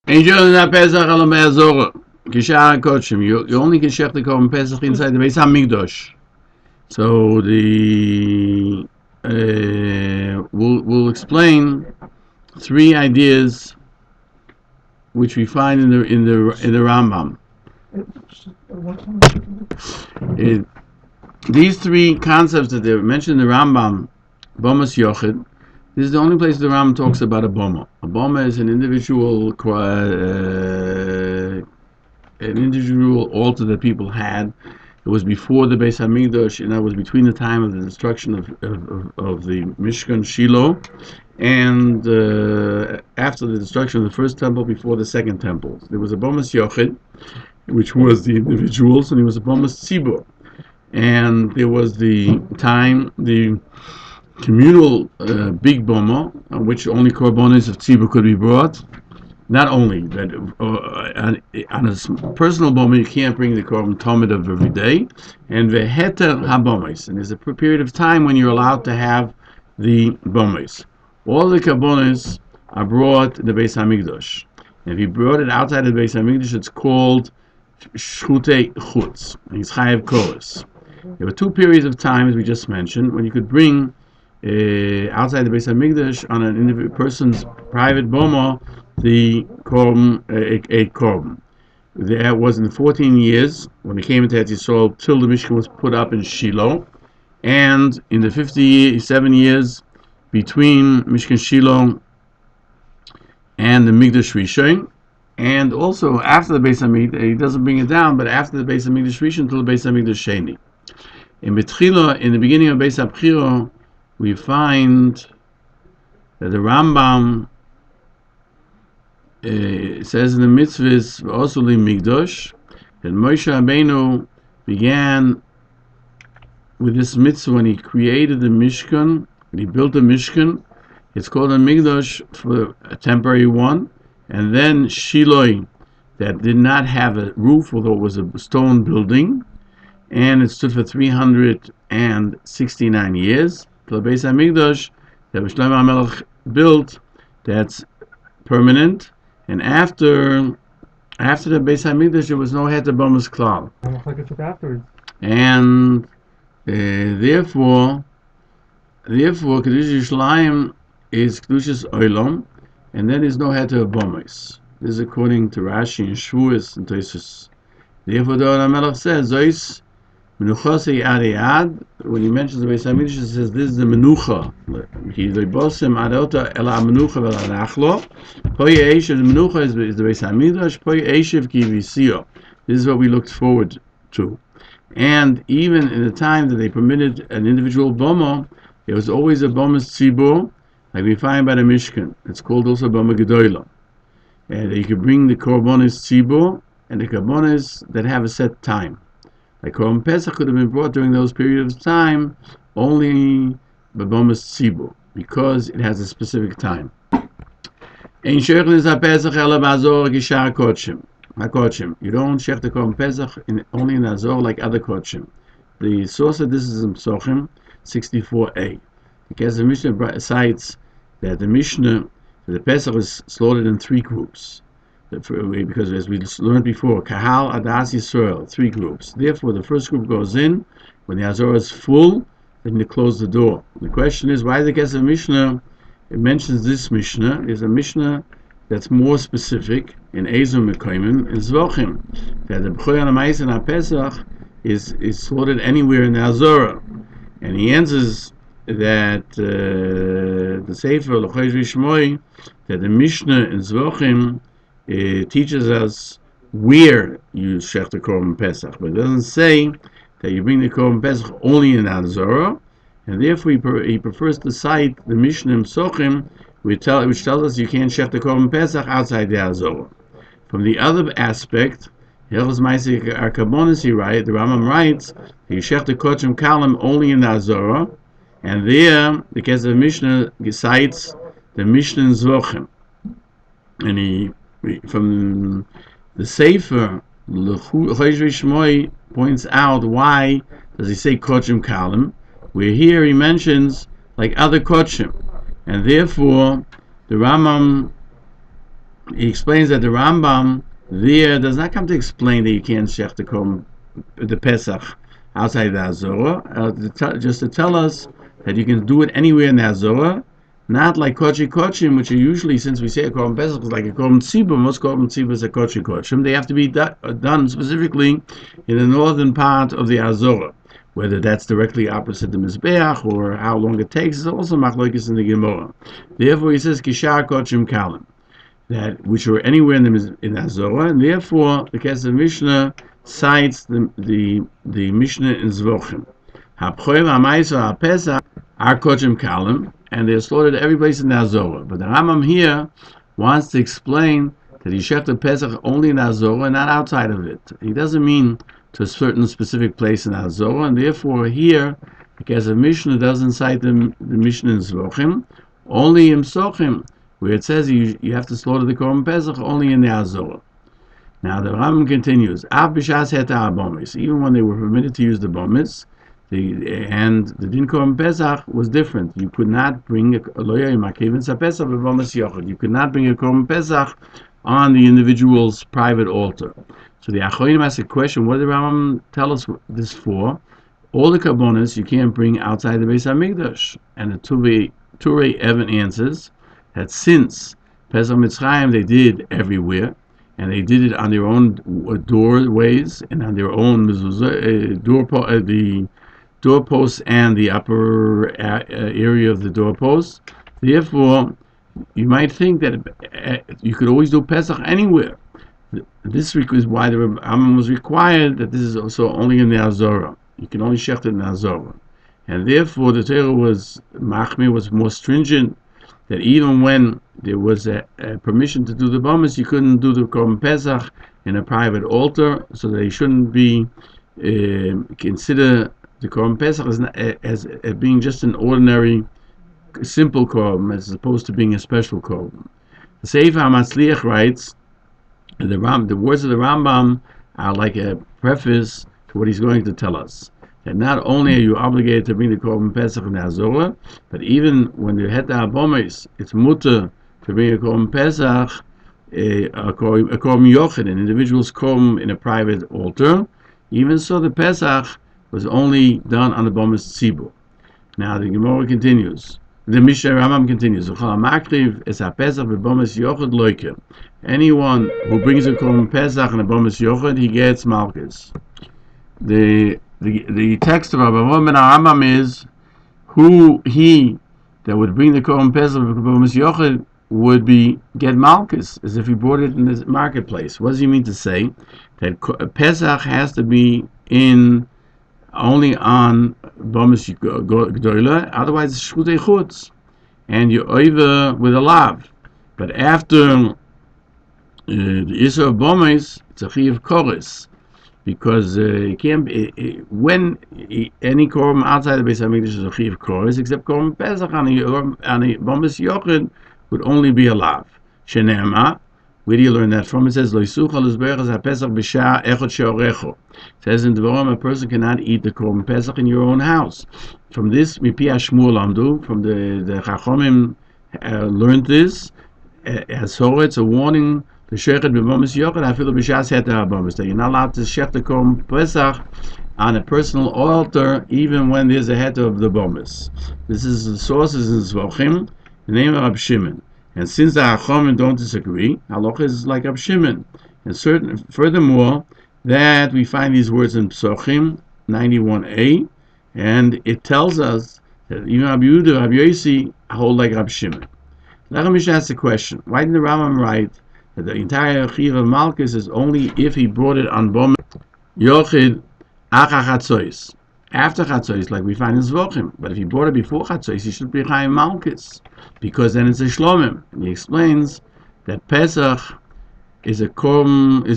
You only can shech the korban pesach inside the Beis Hamikdash. So we'll explain three ideas which we find in the Rambam. These three concepts that they mentioned in the Rambam, Bomas Yochid, this is the only place the Rambam talks about a Boma. A Boma is an individual altar that people had. It was before the Beis Hamikdash, and that was between the time of the destruction of the Mishkan Shiloh and after the destruction of the first temple, before the second temple. There was a Bomas Yochid, which was the individuals, and there was a Bomas Tzibur. And there was the communal big Boma, on which only korbanos of Tzibur could be brought. Not only that, on a personal Boma, you can't bring the korban Talmud of every day, and veheter habomis, and there's a period of time when you're allowed to have the bomis. All the korbanos are brought in the Beis Hamikdash. And if you brought it outside the Beis Hamikdash, it's called shchutei chutz. It's chayav koros. There were two periods of time, as we just mentioned, when you could bring outside the Beis Hamikdash on an individual person's private boma the korban, a korban. There was in the 14 years when it came into Eretz Yisrael till the Mishkan was put up in Shiloh, and in the 57 years between Mishkan Shiloh and the Mikdash Rishon, and also after the Beis Hamikdash, he doesn't bring it down, but after the Beis Hamikdash Rishon until the Beis Hamikdash Sheni. In Betchila, in the beginning of Beis Abchiro, we find that the Rambam says in the mitzvahs also in Mikdash that Moshe Rabbeinu began with this mitzvah when he created the Mishkan, when he built the Mishkan. It's called a Mikdash for a temporary one, and then Shiloh that did not have a roof, although it was a stone building, and it stood for 369 years. The Beis Hamikdash that Shlomo HaMelech built, that's permanent. And after the Beis Hamikdash, there was no heter bomas klal. And therefore, Kedushas Yerushalayim is Kedushas Olam, and then there's no heter bomas. This is according to Rashi and Shavuos and Tosfos. Therefore, the HaMelech says, Zois Menuchasei Ad Yad. When he mentions the Beis Hamikdash, he says this is the menucha. He loibosem adota ela menucha velanachlo. Poye Eshev, the menucha is the Beis Hamikdash. Poye Eshev ki visio. This is what we looked forward to. And even in the time that they permitted an individual boma, there was always a bomas tzibur, like we find by the Mishkan. It's called also boma gedola. And you could bring the korbanos tzibur and the korbanos that have a set time. Like Korban Pesach could have been brought during those periods of time only b'bomas tzibur, because it has a specific time. Ein sheichlis haPesach ela b'azor gishar kodshim. You don't shech the Korban Pesach only in Azor like other kodshim. The source of this is in Psochim 64a. Because the Mishnah cites that the Mishnah, the Pesach is slaughtered in three groups. Because as we learned before, Kahal, Adas, Yisrael, three groups. Therefore, the first group goes in when the Azor is full, then you close the door. The question is, why the Kesef Mishnah, it mentions this Mishnah, is a Mishnah that's more specific in Ezer Mekoimim, in Zvochim, that the B'choy HaMais and HaPesach is slaughtered anywhere in the Azorah. And he answers that the Sefer, L'choy Shmoi, that the Mishnah in Zvochim teaches us where you shech the Korban Pesach, but it doesn't say that you bring the Korban Pesach only in Azorah, and therefore he prefers to cite the Mishnah in Psochim, which tells us you can't shech the Korban Pesach outside the Azorah. From the other aspect, Hilchos Chametz U'Matzah, the Rambam writes that you shech the Kochim Kalim only in the Azorah, and there the Kesef Mishnah cites the Mishnah in Zvochim, and he from the Sefer, L'choy Shmoi points out why does he say Kochim Kalim, where here he mentions like other Kochim, and therefore the Rambam he explains that the Rambam there does not come to explain that you can't shech the Pesach outside the Azorah, just to tell us that you can do it anywhere in the Azorah, not like Kochi Kochim, which are usually, since we say a Korban Pesach is like a Korban Tzibur, most Korban Tzibur is a Kochi Kochim, they have to be done specifically in the northern part of the Azorah. Whether that's directly opposite the Mizbeach or how long it takes is also machlokes in the Gemara. Therefore, he says Kishar Kochim Kalim, that which are anywhere in the Azorah, and therefore the Kesef Mishnah cites the Mishnah in Zvochim. Hapchoim HaMaisa HaPesach are Kochim Kalim, and they're slaughtered every place in the Azorah. But the Rambam here wants to explain that he shech the Pesach only in the Azorah and not outside of it. He doesn't mean to a certain specific place in Azorah, and therefore here, because the Mishnah doesn't cite the Mishnah in Zvochim, only in Sochim, where it says you have to slaughter the Korban Pesach only in the Azorah. Now the Rambam continues, even when they were permitted to use the bomis, and the Din Korban Pesach was different. You could not bring you could not bring a Korban Pesach on the individual's private altar. So the Achonim ask a question, what did the Rambam tell us this for? All the Karbonos you can't bring outside the Beis HaMikdash. And the Turei Evan answers that since Pesach Mitzrayim they did everywhere, and they did it on their own doorways and on their own the doorposts and the upper area of the doorposts. Therefore, you might think that you could always do Pesach anywhere. This is why the Rambam was required that this is also only in the Azorah. You can only shecht it in the Azorah. And therefore the Torah was more stringent, that even when there was a permission to do the bomis, you couldn't do the Korban Pesach in a private altar, so they shouldn't be consider the Korban Pesach as being just an ordinary, simple Korban, as opposed to being a special Korban. The Sefer HaMatzliach writes, the words of the Rambam are like a preface to what he's going to tell us. That not only are you obligated to bring the Korban Pesach in the Azorah, but even when you head to Abomis, it's mutter to bring a Korban Pesach, a Korban Yochid, an individual's Korban in a private altar. Even so, the Pesach was only done on the Abomis Tzibur. Now the Gemara continues. The Mishnah Rambam continues. Anyone who brings a Korban Pesach and a Abomis Yochid, he gets Malchus. The text of Rabbi Rambam is he that would bring the Korban Pesach and Abomis Yochid would get Malchus, as if he brought it in the marketplace. What does he mean to say? That Pesach has to be only on Bomis Gdoila, otherwise it's Shchutei Chutz, and you're over with a lav. But after the Isra of Bomis, it's a Chiv Koris, because it can't be, when any Korban outside the Beis HaMikdash is a Chiv Koris, except Korban Pesach on a Bomis Yochid would only be a lav. Shene'ema, where do you learn that from? It says, it says in Devarim, a person cannot eat the Korban Pesach in your own house. From this, from the Chachomim learned this, as it's a warning to Shechet B'Bomis Yochid, that you're not allowed to shech the Korban Pesach on a personal altar, even when there's a head of the Bomis. This is the sources in Zvochim, the name of Rab Shimon. And since the Chachamim don't disagree, halacha is like Rab Shimon. And furthermore, that we find these words in Psochim 91a, and it tells us that even Rabbi Yehuda, Rabbi Yossi hold like Rab Shimon. Let me ask the question: why didn't the Rambam write that the entire Chiv of Malchus is only if he brought it on Bom Yochid Acha Chatzois, after Chatzois, like we find in Zvochim? But if he brought it before Chatzois, he should be Chaim Malchus, because then it's a Shlomim. And he explains that Pesach is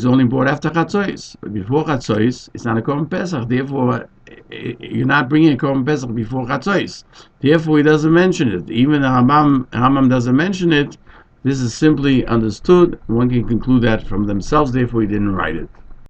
only brought after Chatzois, but before Chatzois, it's not a Korban Pesach. Therefore, you're not bringing a Korban Pesach before Chatzois. Therefore, he doesn't mention it. Even the Rambam doesn't mention it. This is simply understood. One can conclude that from themselves. Therefore, he didn't write it.